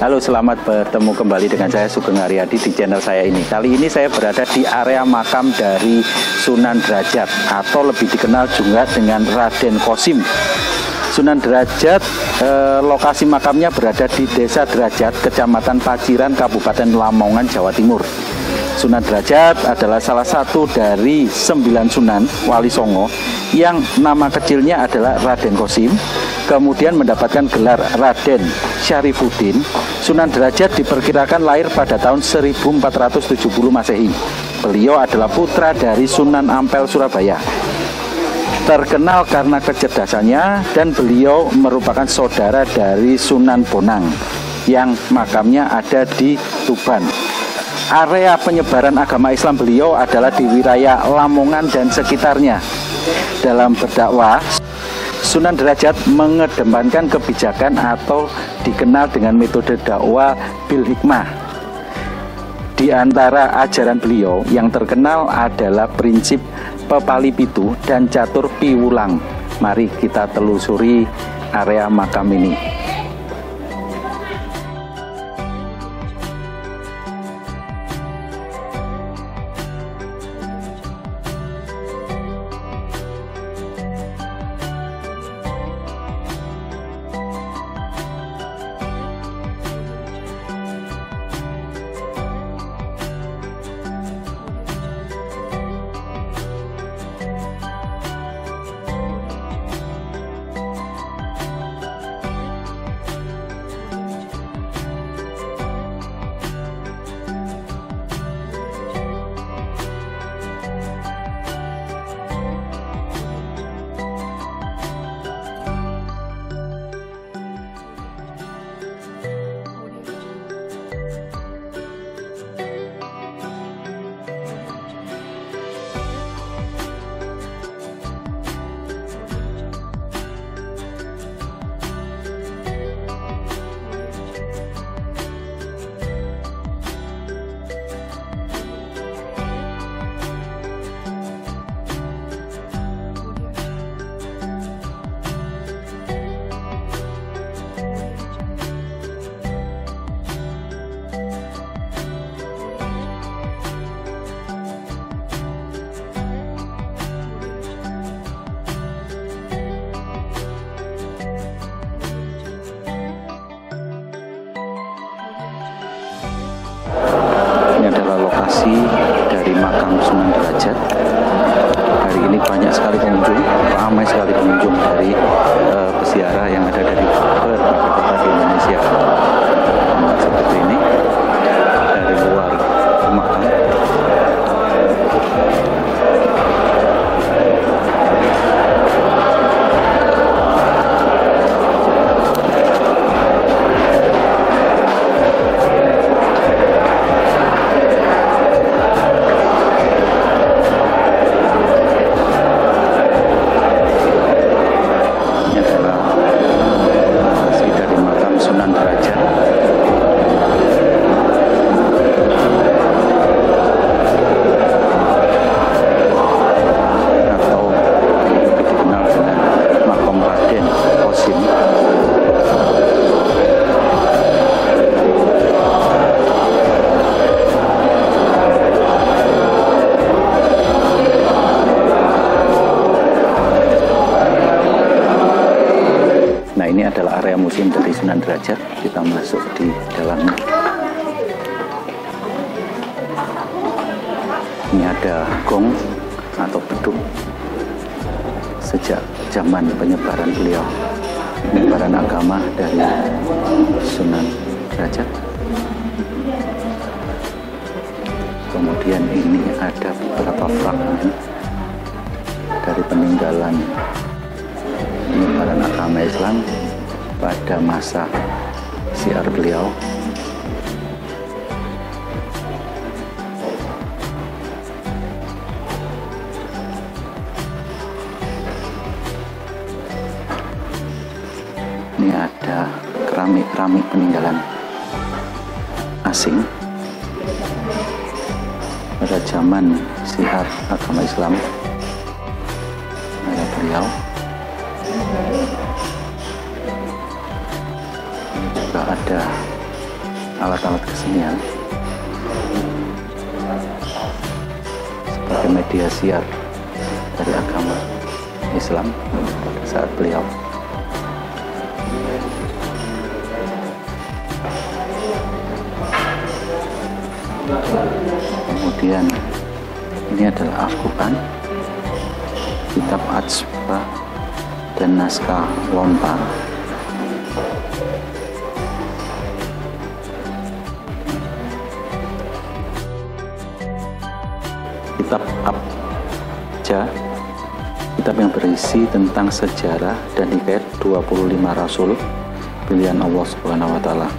Halo, selamat bertemu kembali dengan saya Sugeng Aryadi di channel saya ini. Kali ini saya berada di area makam dari Sunan Derajat atau lebih dikenal juga dengan Raden Kosim. Sunan Derajat, lokasi makamnya berada di Desa Derajat, Kecamatan Paciran, Kabupaten Lamongan, Jawa Timur. Sunan Derajat adalah salah satu dari 9 Sunan Wali Songo yang nama kecilnya adalah Raden Kosim, kemudian mendapatkan gelar Raden Syarifuddin. Sunan Derajat diperkirakan lahir pada tahun 1470 Masehi. Beliau adalah putra dari Sunan Ampel Surabaya. Terkenal karena kecerdasannya dan beliau merupakan saudara dari Sunan Bonang yang makamnya ada di Tuban. Area penyebaran agama Islam beliau adalah di wilayah Lamongan dan sekitarnya. Dalam berdakwah, Sunan Derajat mengedepankan kebijakan atau dikenal dengan metode dakwah bil hikmah. Di antara ajaran beliau yang terkenal adalah prinsip pepali pitu dan catur piwulang. Mari kita telusuri area makam ini. Ini adalah lokasi dari makam Sunan Derajat. Hari ini banyak sekali pengunjung, ramai sekali pengunjung dari peziarah yang ada dari berbagai kota di Indonesia. Seperti ini dari luar makam. Nah, ini adalah area museum dari Sunan Derajat. Kita masuk di dalamnya. Ini ada gong atau beduk sejak zaman penyebaran beliau, penyebaran agama dari Sunan Derajat. Kemudian ini ada beberapa fragmen dari peninggalan penyebaran agama Islam pada masa syiar beliau. Ini ada keramik-keramik peninggalan asing pada zaman syiar agama Islam pada beliau. Ini juga ada alat-alat kesenian sebagai media siar dari agama Islam pada saat beliau. Kemudian ini adalah Al-Quran, kitab Atsba dan naskah lontar. Kitab Abjad, kitab yang berisi tentang sejarah dan hikayat 25 rasul pilihan Allah Subhanahu wa Ta'ala.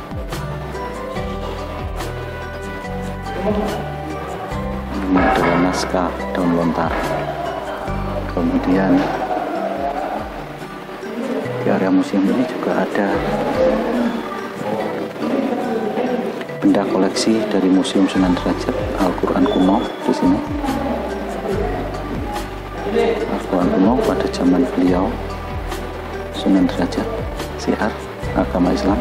Ini adalah naskah daun lontar. Kemudian di area museum ini juga ada benda koleksi dari Museum Sunan Derajat, Al-Quran kuno di sini. Al-Quran kuno pada zaman beliau, Sunan Derajat, syiar agama Islam.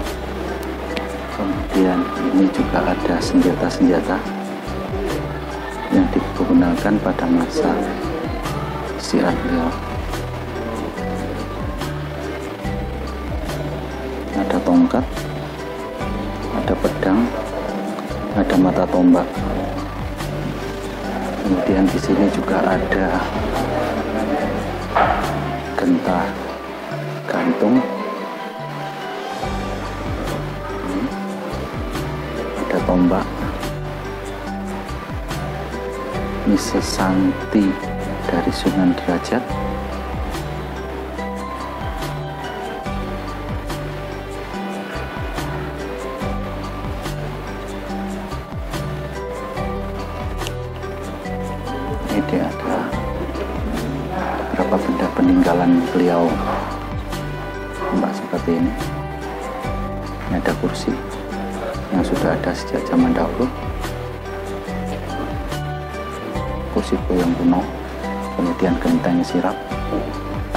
Kemudian ini juga ada senjata-senjata yang digunakan pada masa syiar beliau. Ada tongkat, ada pedang, ada mata tombak. Kemudian di sini juga ada gentah gantung, ada tombak. Ini sesanti dari Sunan Derajat. Ini ada beberapa benda peninggalan beliau, mbak, seperti ini. Ini ada kursi yang sudah ada sejak zaman dahulu, kursi yang kuno. Kemudian genteng sirap,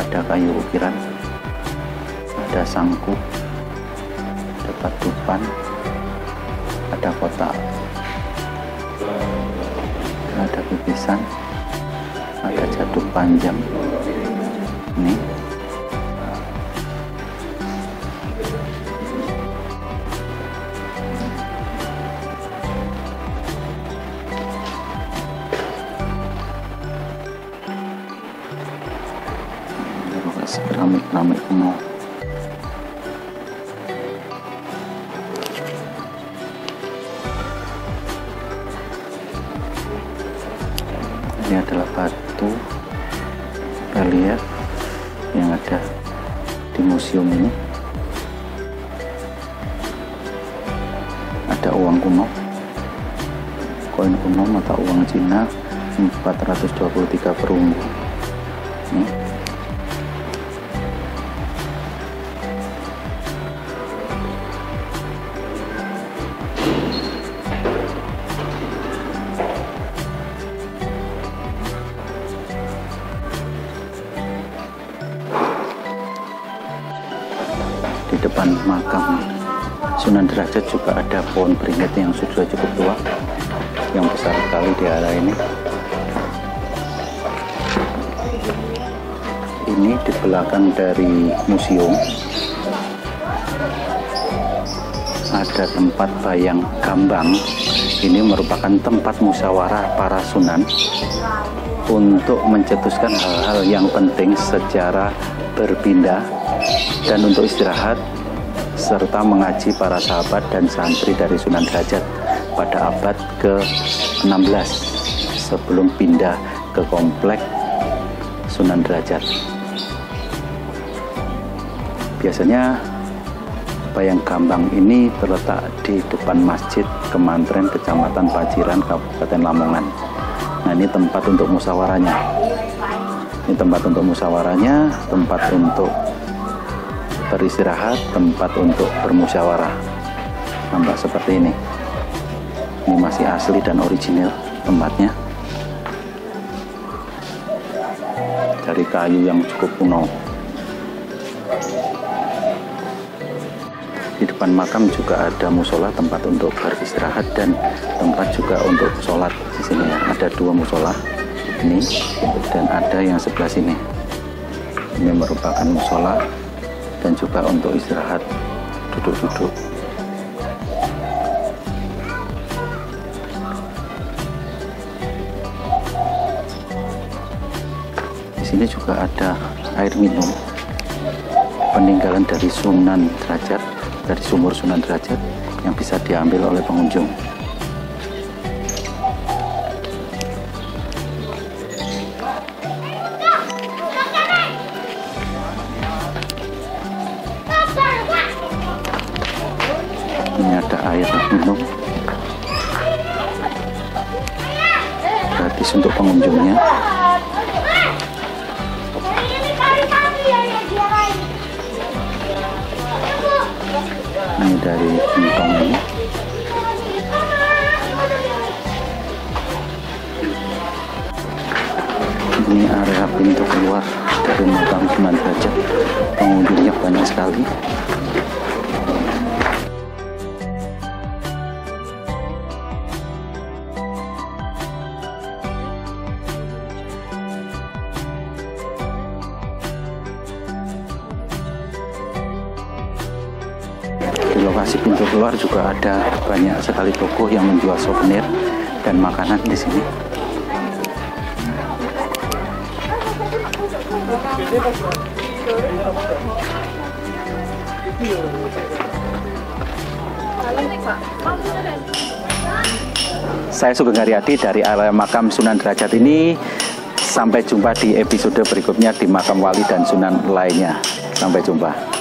ada kayu ukiran, ada sangku, ada patupan, ada kotak, ada pipisan, ada jaduk panjang. Ini keramik kuno. Ini adalah batu relief yang ada di museum ini. Ada uang kuno, koin kuno mata uang Cina 423 perunggu. Ini di depan makam Sunan Derajat juga ada pohon beringin yang sudah cukup tua, yang besar sekali di area ini. Ini di belakang dari museum ada tempat bayang gambang. Ini merupakan tempat musyawarah para sunan untuk mencetuskan hal-hal yang penting secara berpindah dan untuk istirahat, serta mengaji para sahabat dan santri dari Sunan Derajat pada abad ke-16 sebelum pindah ke komplek Sunan Derajat. Biasanya bayang gambang ini terletak di depan Masjid Kemantren Kecamatan Paciran, Kabupaten Lamongan. Nah, ini tempat untuk musyawarahnya. Ini tempat untuk musyawarahnya, tempat untuk beristirahat, tempat untuk bermusyawarah. Nampak seperti ini. Ini masih asli dan original tempatnya, dari kayu yang cukup kuno. Di depan makam juga ada musola, tempat untuk beristirahat dan tempat juga untuk sholat di sini ya. Ada 2 musola ini dan ada yang sebelah sini. Ini merupakan musola dan juga untuk istirahat duduk-duduk. Di sini juga ada air minum peninggalan dari Sunan Derajat, dari sumur Sunan Derajat yang bisa diambil oleh pengunjung. Ini ada air minum gratis untuk pengunjungnya. Ini dari gentong ini. Ini area pintu keluar dari makam Sunan Derajat. Pengunjungnya banyak sekali. Di lokasi pintu keluar juga ada banyak sekali toko yang menjual souvenir dan makanan di sini. Saya Sugeng Haryadi dari area makam Sunan Derajat ini. Sampai jumpa di episode berikutnya di makam wali dan sunan lainnya. Sampai jumpa.